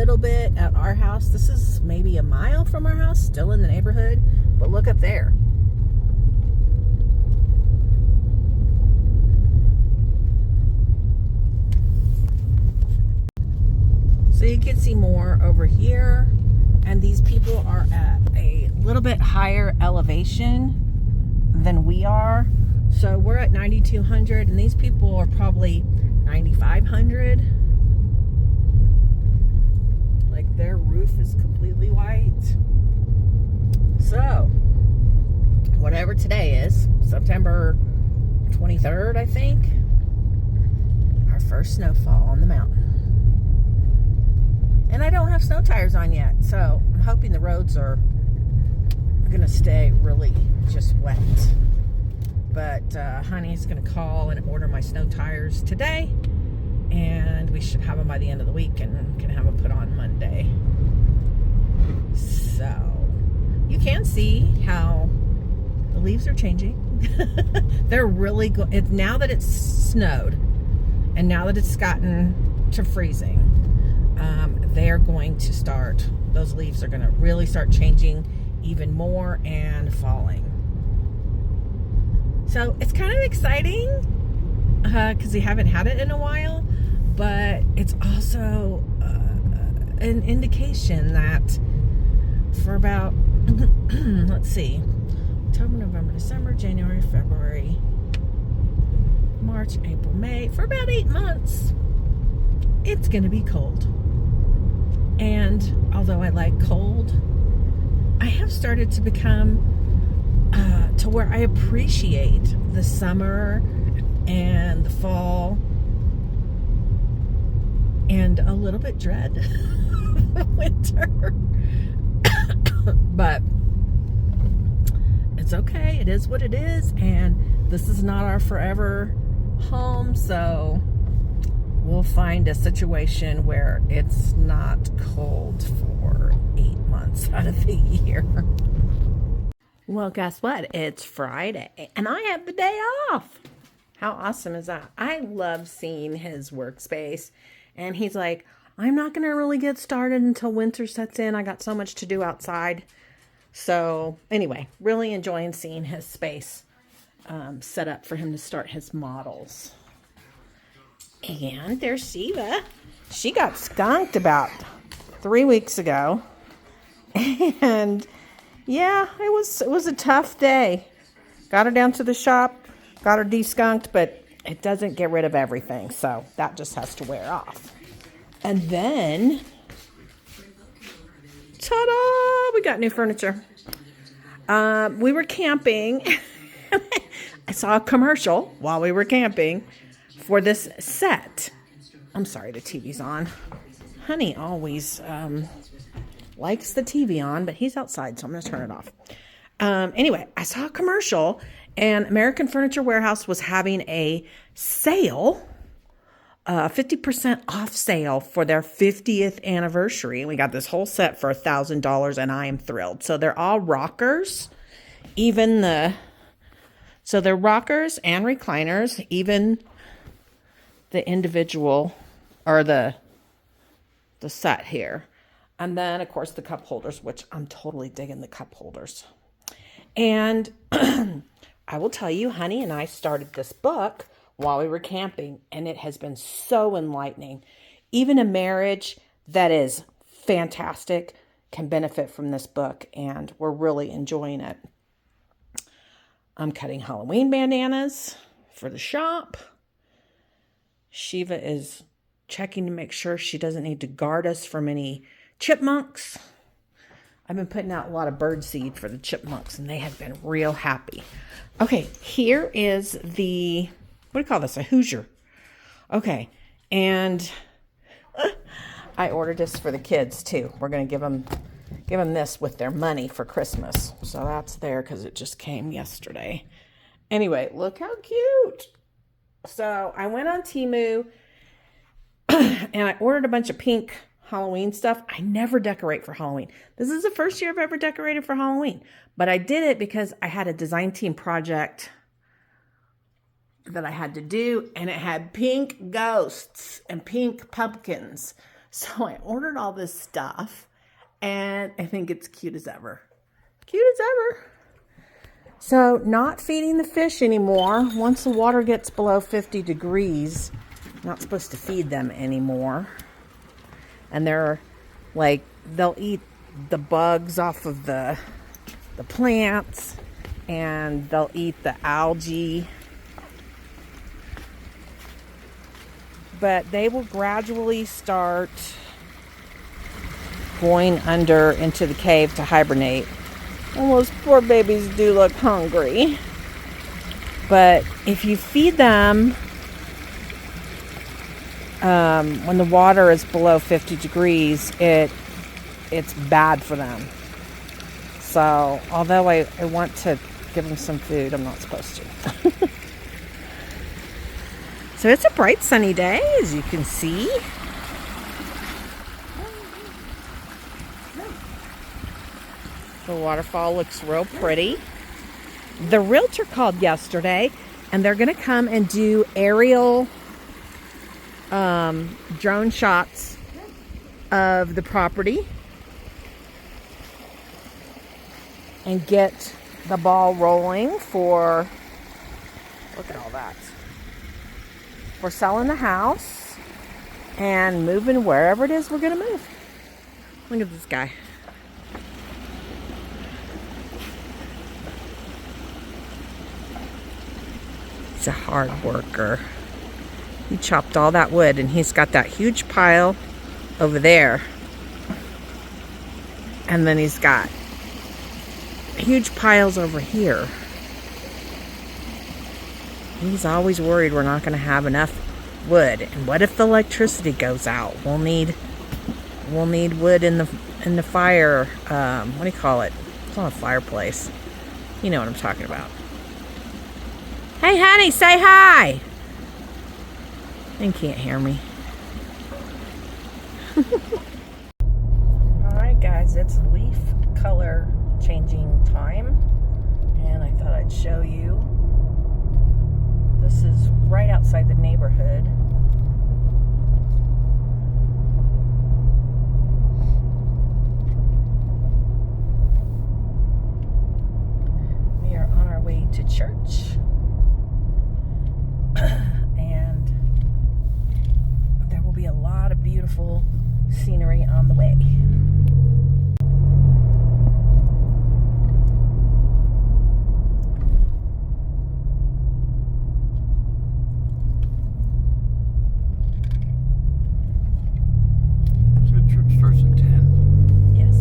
little bit at our house. This is maybe a mile from our house, still in the neighborhood. But look up there. So you can see more over here. And these people are at a little bit higher elevation than we are. So we're at 9,200 and these people are probably 9,500. Like their roof is completely white. So whatever today is, September 23rd, I think, our first snowfall on the mountain. And I don't have snow tires on yet, so I'm hoping the roads are going to stay really just wet. But honey's going to call and order my snow tires today, and we should have them by the end of the week and can have them put on Monday. So you can see how the leaves are changing. They're really good. Now that it's snowed and now that it's gotten to freezing, they're going to start, those leaves are going to really start changing even more and falling. So it's kind of exciting because we haven't had it in a while, but it's also an indication that for about, let's see, October, November, December, January, February, March, April, May, for about 8 months, it's going to be cold. And although I like cold, I have started to become to where I appreciate the summer and the fall and a little bit dread the winter. But it's okay. It is what it is. And this is not our forever home. So we'll find a situation where it's not cold for 8 months out of the year. Well, guess what? It's Friday and I have the day off. How awesome is that? I love seeing his workspace. And he's like, I'm not going to really get started until winter sets in. I got so much to do outside. So anyway, really enjoying seeing his space set up for him to start his models. And there's Shiva. She got skunked about 3 weeks ago. And yeah, it was a tough day. Got her down to the shop, got her de-skunked, but it doesn't get rid of everything. So that just has to wear off. And then, ta-da! We got new furniture. We were camping. I saw a commercial while we were camping for this set. I'm sorry, the TV's on. Honey always likes the TV on, but he's outside, so I'm going to turn it off. Anyway, I saw a commercial, and American Furniture Warehouse was having a sale, 50% off sale for their 50th anniversary. And we got this whole set for $1,000, and I am thrilled. So they're all rockers, so they're rockers and recliners, even the individual, or the set here. And then, of course, the cup holders, which I'm totally digging the cup holders. And I will tell you, honey and I started this book while we were camping, and it has been so enlightening. Even a marriage that is fantastic can benefit from this book, and we're really enjoying it. I'm cutting Halloween bandanas for the shop. Shiva is checking to make sure she doesn't need to guard us from any chipmunks. I've been putting out a lot of bird seed for the chipmunks, and they have been real happy. Okay, here is the, what do you call this? A Hoosier. Okay, and I ordered this for the kids too. We're going to give them this with their money for Christmas. So that's there because it just came yesterday. Anyway, look how cute. So I went on Temu and I ordered a bunch of pink Halloween stuff. I never decorate for Halloween. This is the first year I've ever decorated for Halloween. But I did it because I had a design team project that I had to do, and it had pink ghosts and pink pumpkins. So I ordered all this stuff, and I think it's cute as ever. Cute as ever. So not feeding the fish anymore. Once the water gets below 50 degrees, not supposed to feed them anymore. And they're like, they'll eat the bugs off of the plants, and they'll eat the algae. But they will gradually start going under into the cave to hibernate. And those poor babies do look hungry. But if you feed them when the water is below 50 degrees, it's bad for them. So although I want to give them some food, I'm not supposed to. So it's a bright sunny day, as you can see. The waterfall looks real pretty. The realtor called yesterday, and they're going to come and do aerial drone shots of the property and get the ball rolling for, look at all that, for selling the house and moving wherever it is we're going to move. Look at this guy. He's a hard worker. He chopped all that wood, and he's got that huge pile over there. And then he's got huge piles over here. He's always worried we're not going to have enough wood. And what if the electricity goes out? We'll need wood in the fire. What do you call it? It's not a fireplace. You know what I'm talking about. Hey, honey, say hi. And can't hear me. All right, guys, it's leaf color changing time, and I thought I'd show you. This is right outside the neighborhood. We are on our way to church. And there will be a lot of beautiful scenery on the way. Starts at 10. Yes.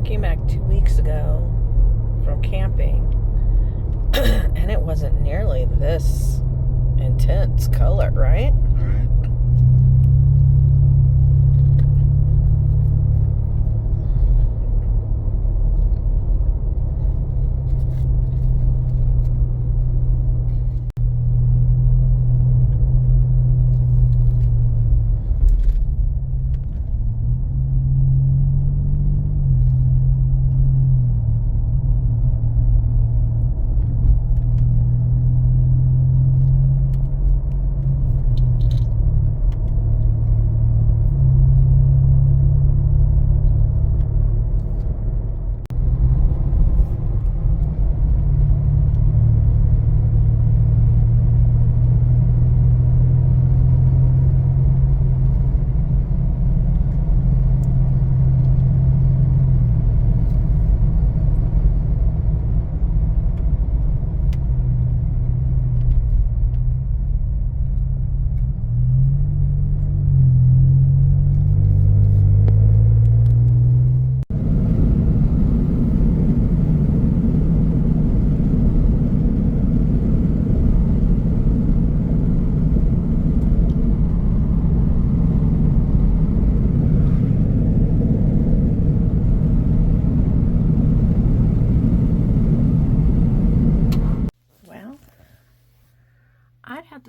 Came back 2 weeks ago from camping, and it wasn't nearly this intense color, right?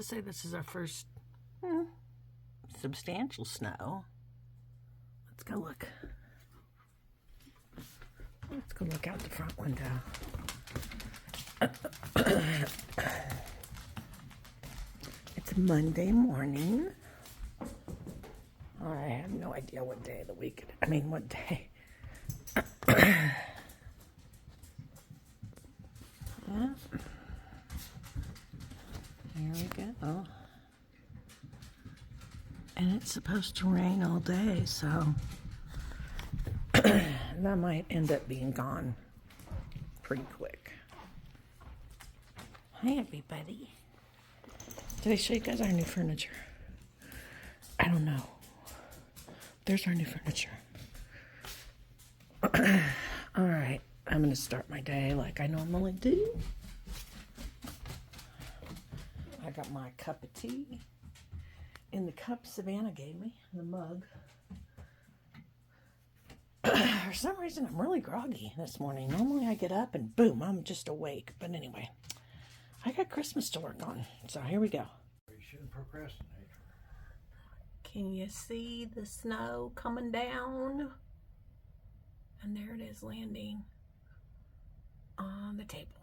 say this is our first substantial snow. Let's go look. Let's go look out the front window. It's Monday morning. I have no idea what day of the week. What day. Yeah. Here we go. And it's supposed to rain all day, so that might end up being gone pretty quick. Hi, everybody. Did I show you guys our new furniture? I don't know. There's our new furniture. All right, I'm going to start my day like I normally do. I got my cup of tea in the cup Savannah gave me, the mug. For some reason, I'm really groggy this morning. Normally, I get up and boom, I'm just awake. But anyway, I got Christmas to work on. So here we go. You shouldn't procrastinate. Can you see the snow coming down? And there it is landing on the table.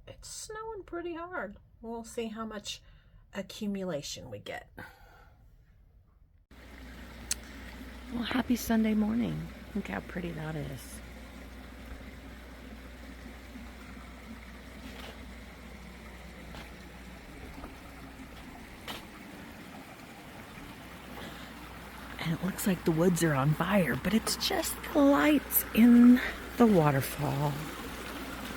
It's snowing pretty hard. We'll see how much accumulation we get. Well, happy Sunday morning. Look how pretty that is. And it looks like the woods are on fire, but it's just the lights in the waterfall.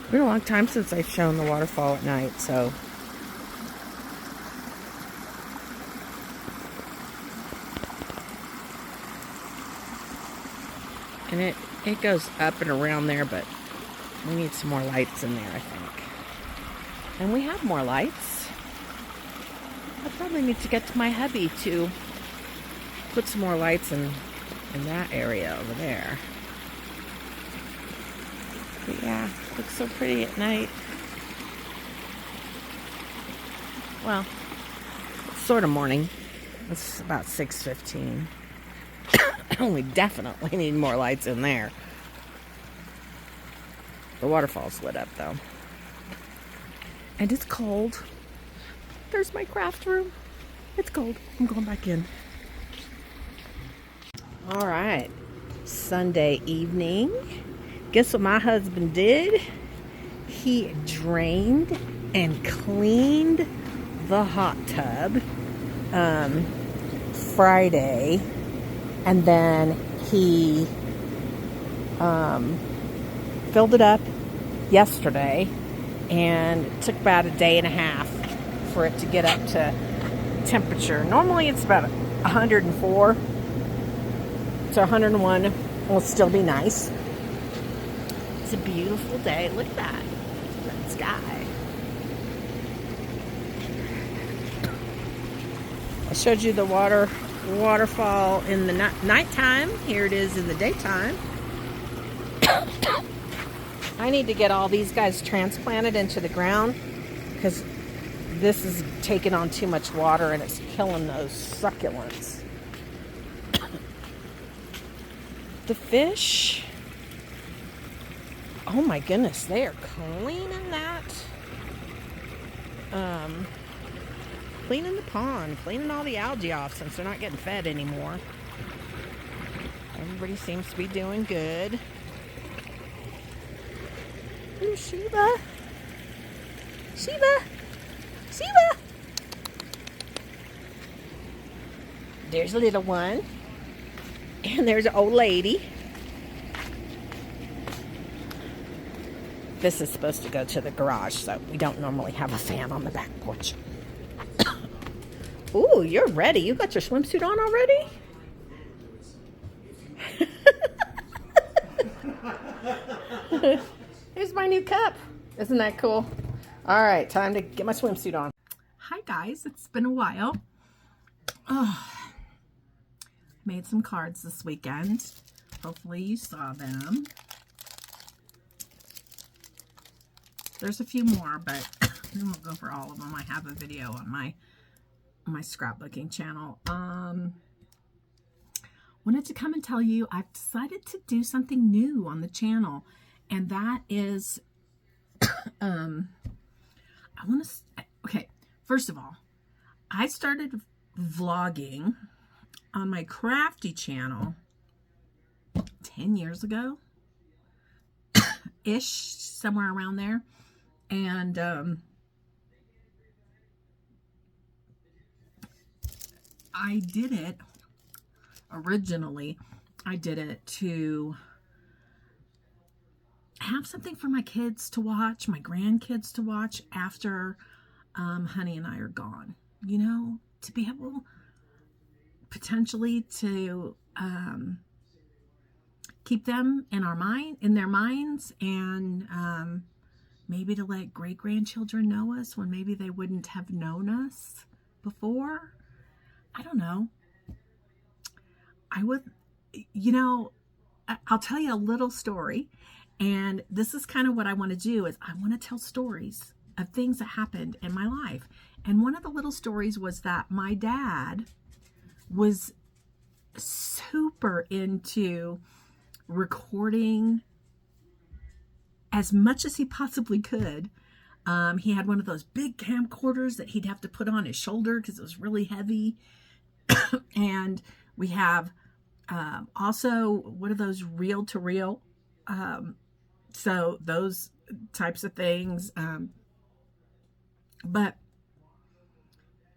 It's been a long time since I've shown the waterfall at night, so. And it goes up and around there, but we need some more lights in there, I think. And we have more lights. I probably need to get to my hubby to put some more lights in that area over there. But yeah, looks so pretty at night. Well, sort of morning. It's about 6:15. We definitely need more lights in there. The waterfall's lit up though. And it's cold. There's my craft room. It's cold. I'm going back in. All right, Sunday evening. Guess what my husband did? He drained and cleaned the hot tub Friday, and then he filled it up yesterday, and it took about a day and a half for it to get up to temperature. Normally it's about 104. So 101 will still be nice. It's a beautiful day. Look at that. That sky. I showed you the waterfall in the nighttime. Here it is in the daytime. I need to get all these guys transplanted into the ground because this is taking on too much water and it's killing those succulents. The fish, oh my goodness, they are cleaning that, cleaning the pond, cleaning all the algae off since they're not getting fed anymore. Everybody seems to be doing good. Here's Sheba. Sheba. Sheba. There's a little one. And there's an old lady. This is supposed to go to the garage, so we don't normally have a fan on the back porch. Ooh, you're ready. You got your swimsuit on already? Here's my new cup. Isn't that cool? All right, time to get my swimsuit on. Hi, guys. It's been a while. Oh. Made some cards this weekend. Hopefully you saw them. There's a few more, but I won't go for all of them. I have a video on my scrapbooking channel. Wanted to come and tell you I've decided to do something new on the channel, and that is okay, first of all, I started vlogging on my crafty channel 10 years ago ish, somewhere around there. And I did it originally. I did it to have something for my kids to watch, my grandkids to watch after Honey and I are gone. You know, to be able potentially to keep them in their minds, and maybe to let great-grandchildren know us when maybe they wouldn't have known us before. I don't know. I'll tell you a little story, and this is kind of what I want to do, is I want to tell stories of things that happened in my life. And one of the little stories was that my dad was super into recording as much as he possibly could. He had one of those big camcorders that he'd have to put on his shoulder because it was really heavy. And we have also one of those reel-to-reel. So those types of things. But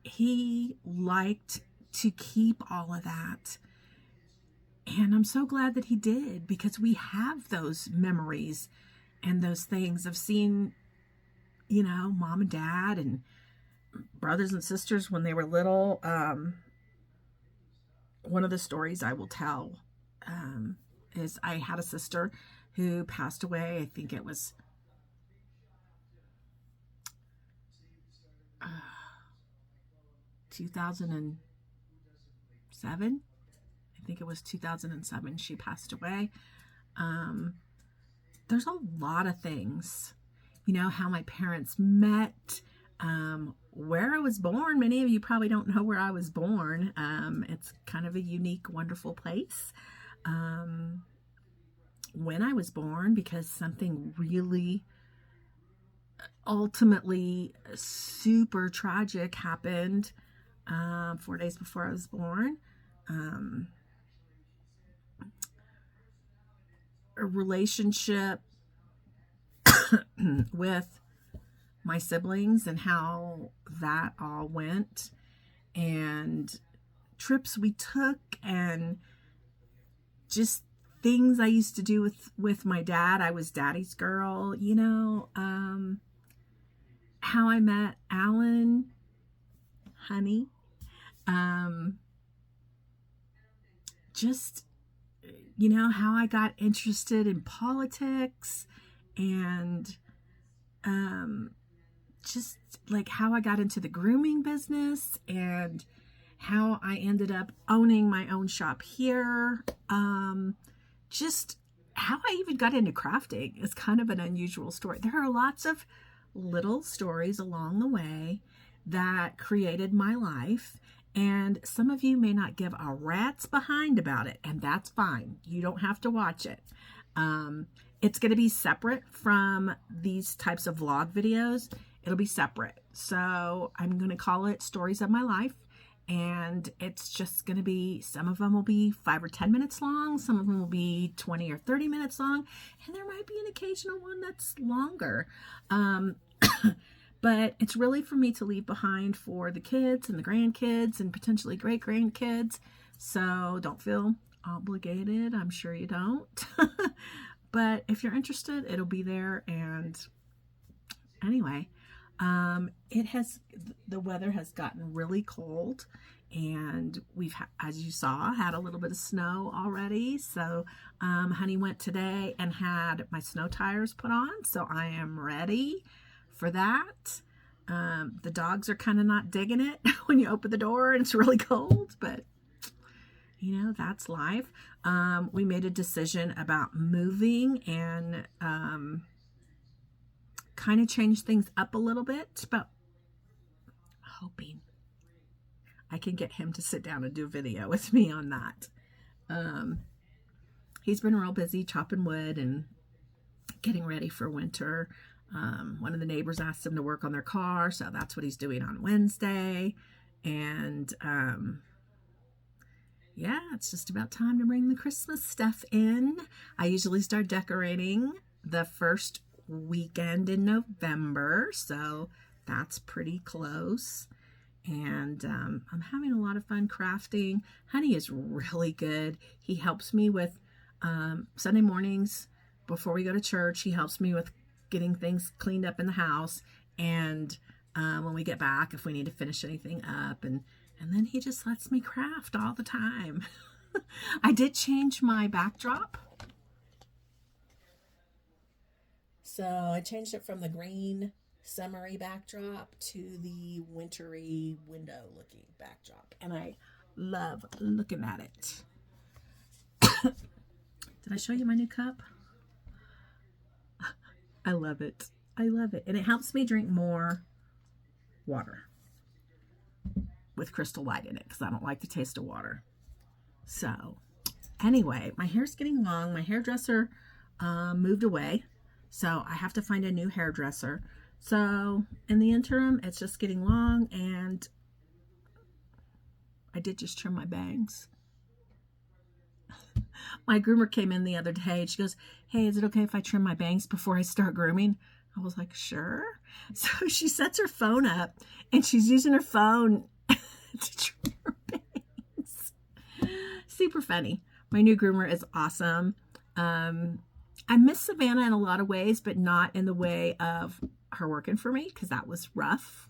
he liked to keep all of that. And I'm so glad that he did, because we have those memories and those things of seeing, you know, mom and dad and brothers and sisters when they were little. One of the stories I will tell is I had a sister who passed away. I think it was 2007. I think it was 2007 she passed away. There's a lot of things, you know, how my parents met, where I was born. Many of you probably don't know where I was born. It's kind of a unique, wonderful place. When I was born, because something really ultimately super tragic happened 4 days before I was born. A relationship with my siblings and how that all went, and trips we took, and just things I used to do with my dad. I was daddy's girl, you know. How I met Alan, Honey. Just, you know, how I got interested in politics, and just like how I got into the grooming business, and how I ended up owning my own shop here. Just how I even got into crafting is kind of an unusual story. There are lots of little stories along the way that created my life, and some of you may not give a rat's behind about it, and that's fine. You don't have to watch it. It's going to be separate from these types of vlog videos. It'll be separate. So I'm going to call it Stories of My Life. And it's just going to be, some of them will be 5 or 10 minutes long. Some of them will be 20 or 30 minutes long. And there might be an occasional one that's longer. But it's really for me to leave behind for the kids and the grandkids and potentially great-grandkids. So don't feel obligated. I'm sure you don't. But if you're interested, it'll be there. And anyway, the weather has gotten really cold, and we've, as you saw, had a little bit of snow already. So Honey went today and had my snow tires put on, so I am ready for that. The dogs are kind of not digging it when you open the door and it's really cold, but you know, that's life. We made a decision about moving and kind of changed things up a little bit, but hoping I can get him to sit down and do a video with me on that. He's been real busy chopping wood and getting ready for winter. One of the neighbors asked him to work on their car, so that's what he's doing on Wednesday. And yeah, it's just about time to bring the Christmas stuff in. I usually start decorating the first weekend in November, so that's pretty close. And I'm having a lot of fun crafting. Honey is really good. He helps me with Sunday mornings before we go to church. He helps me with getting things cleaned up in the house, and when we get back, if we need to finish anything up, and then he just lets me craft all the time. I did change my backdrop. So I changed it from the green summery backdrop to the wintry window looking backdrop, and I love looking at it. Did I show you my new cup? I love it. I love it. And it helps me drink more water with Crystal Light in it because I don't like the taste of water. So anyway, my hair's getting long. My hairdresser moved away, so I have to find a new hairdresser. So in the interim, it's just getting long, and I did just trim my bangs. My groomer came in the other day and she goes, "Hey, is it okay if I trim my bangs before I start grooming?" I was like, "Sure." So she sets her phone up and she's using her phone to trim her bangs. Super funny. My new groomer is awesome. I miss Savannah in a lot of ways, but not in the way of her working for me, because that was rough.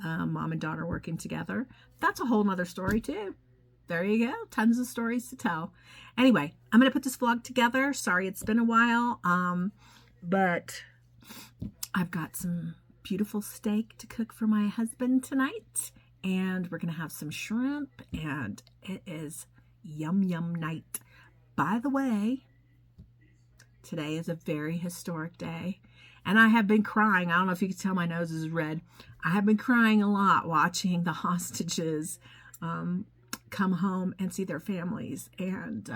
Mom and daughter working together. That's a whole nother story too. There you go. Tons of stories to tell. Anyway, I'm going to put this vlog together. Sorry it's been a while, but I've got some beautiful steak to cook for my husband tonight, and we're going to have some shrimp, and it is yum yum night. By the way, today is a very historic day, and I have been crying. I don't know if you can tell my nose is red. I have been crying a lot watching the hostages come home and see their families. And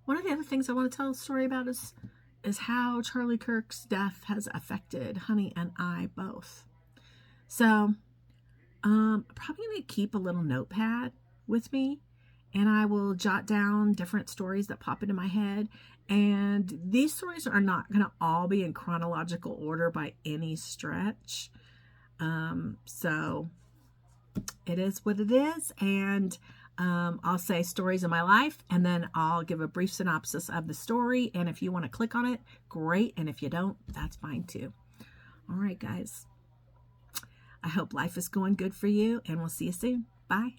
one of the other things I want to tell a story about is how Charlie Kirk's death has affected Honey and I both. So probably going to keep a little notepad with me, and I will jot down different stories that pop into my head. And these stories are not going to all be in chronological order by any stretch. So it is what it is. And I'll say stories of my life, and then I'll give a brief synopsis of the story. And if you want to click on it, great. And if you don't, that's fine too. All right, guys. I hope life is going good for you, and we'll see you soon. Bye.